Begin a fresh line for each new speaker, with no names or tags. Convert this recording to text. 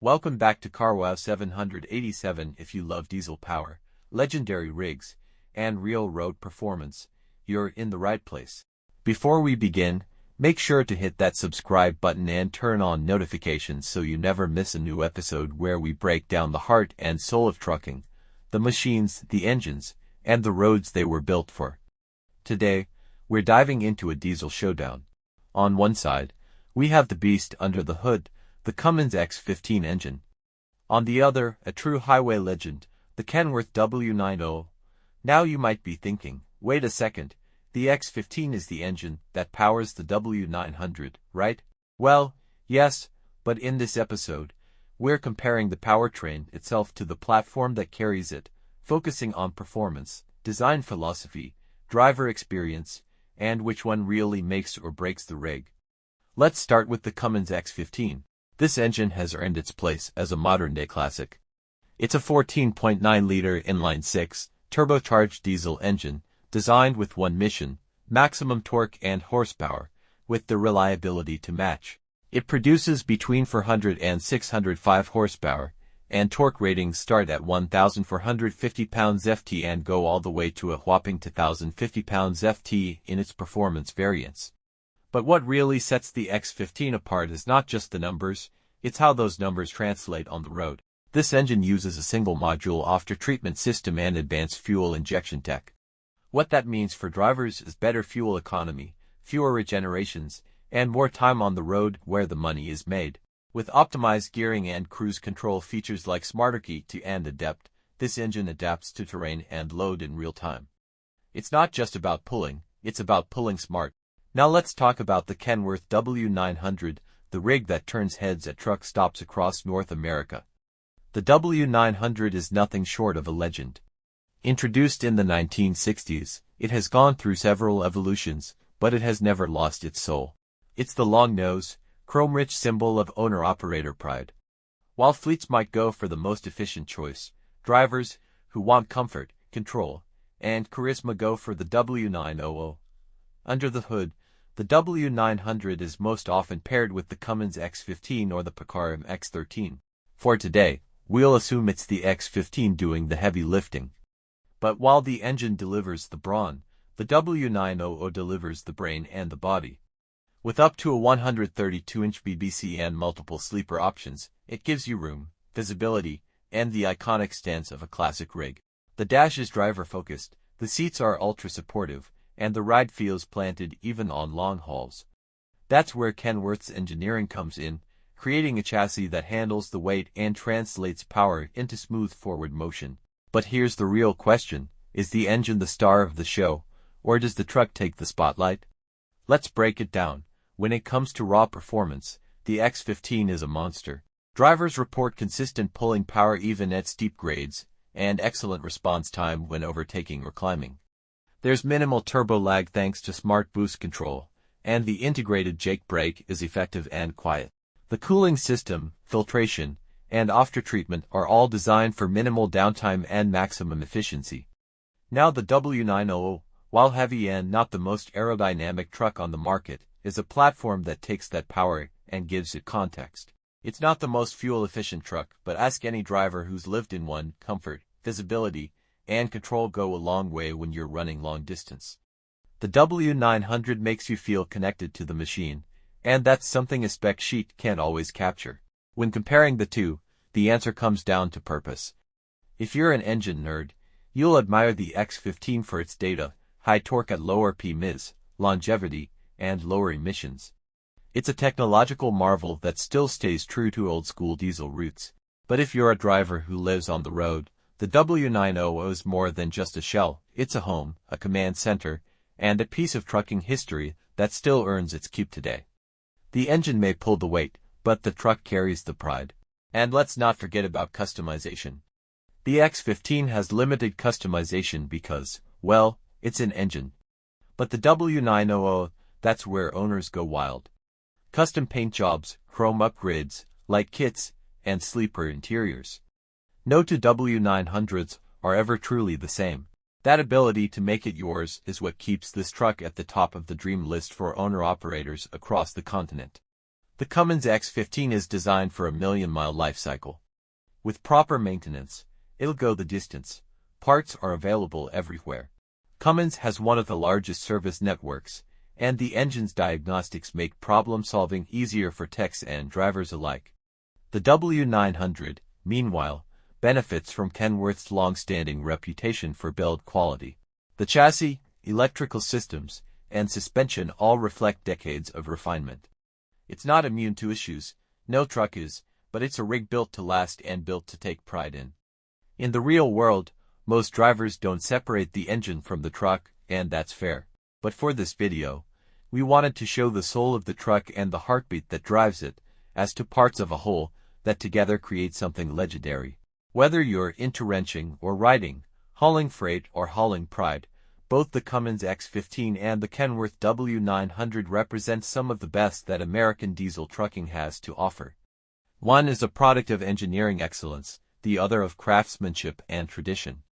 Welcome back to CarWow 787. If you love diesel power, legendary rigs, and real road performance, you're in the right place. Before we begin, make sure to hit that subscribe button and turn on notifications so you never miss a new episode where we break down the heart and soul of trucking, the machines, the engines, and the roads they were built for. Today, we're diving into a diesel showdown. On one side, we have the beast under the hood, the Cummins X15 engine. On the other, a true highway legend, the Kenworth W990. Now you might be thinking, wait a second, the X15 is the engine that powers the W900, right? Well, yes, but in this episode, we're comparing the powertrain itself to the platform that carries it, focusing on performance, design philosophy, driver experience, and which one really makes or breaks the rig. Let's start with the Cummins X15. This engine has earned its place as a modern-day classic. It's a 14.9-liter inline-six, turbocharged diesel engine, designed with one mission, maximum torque and horsepower, with the reliability to match. It produces between 400 and 605 horsepower, and torque ratings start at 1,450 pounds-ft and go all the way to a whopping 2,050 pounds-ft in its performance variants. But what really sets the X15 apart is not just the numbers, it's how those numbers translate on the road. This engine uses a single-module after-treatment system and advanced fuel injection tech. What that means for drivers is better fuel economy, fewer regenerations, and more time on the road where the money is made. With optimized gearing and cruise control features like Smarter Key and Adept, this engine adapts to terrain and load in real time. It's not just about pulling, it's about pulling smart. Now let's talk about the Kenworth W900, the rig that turns heads at truck stops across North America. The W900 is nothing short of a legend. Introduced in the 1960s, it has gone through several evolutions, but it has never lost its soul. It's the long nose, chrome-rich symbol of owner-operator pride. While fleets might go for the most efficient choice, drivers who want comfort, control, and charisma go for the W900. Under the hood, the W900 is most often paired with the Cummins X15 or the Cummins X13. For today, we'll assume it's the X15 doing the heavy lifting. But while the engine delivers the brawn, the W900 delivers the brain and the body. With up to a 132-inch BBC and multiple sleeper options, it gives you room, visibility, and the iconic stance of a classic rig. The dash is driver-focused, the seats are ultra-supportive, and the ride feels planted even on long hauls. That's where Kenworth's engineering comes in, creating a chassis that handles the weight and translates power into smooth forward motion. But here's the real question, is the engine the star of the show, or does the truck take the spotlight? Let's break it down. When it comes to raw performance, the X15 is a monster. Drivers report consistent pulling power even at steep grades, and excellent response time when overtaking or climbing. There's minimal turbo lag thanks to smart boost control, and the integrated Jake brake is effective and quiet. The cooling system, filtration, and aftertreatment are all designed for minimal downtime and maximum efficiency. Now the W990, while heavy and not the most aerodynamic truck on the market, is a platform that takes that power and gives it context. It's not the most fuel-efficient truck, but ask any driver who's lived in one, comfort, visibility, and control go a long way when you're running long distance. The W900 makes you feel connected to the machine, and that's something a spec sheet can't always capture. When comparing the two, the answer comes down to purpose. If you're an engine nerd, you'll admire the X15 for its data, high torque at lower PMIs, longevity, and lower emissions. It's a technological marvel that still stays true to old-school diesel roots. But if you're a driver who lives on the road, the W990 is more than just a shell. It's a home, a command center, and a piece of trucking history that still earns its keep today. The engine may pull the weight, but the truck carries the pride. And let's not forget about customization. The X15 has limited customization because, well, it's an engine. But the W990, that's where owners go wild. Custom paint jobs, chrome upgrades, light kits, and sleeper interiors. No two W900s are ever truly the same. That ability to make it yours is what keeps this truck at the top of the dream list for owner-operators across the continent. The Cummins X15 is designed for a million-mile life cycle. With proper maintenance, it'll go the distance. Parts are available everywhere. Cummins has one of the largest service networks, and the engine's diagnostics make problem-solving easier for techs and drivers alike. The W900, meanwhile, benefits from Kenworth's long-standing reputation for build quality. The chassis, electrical systems, and suspension all reflect decades of refinement. It's not immune to issues, no truck is, but it's a rig built to last and built to take pride in. In the real world, most drivers don't separate the engine from the truck, and that's fair. But for this video, we wanted to show the soul of the truck and the heartbeat that drives it, as two parts of a whole that together create something legendary. Whether you're into wrenching or riding, hauling freight or hauling pride, both the Cummins X15 and the Kenworth W900 represent some of the best that American diesel trucking has to offer. One is a product of engineering excellence, the other of craftsmanship and tradition.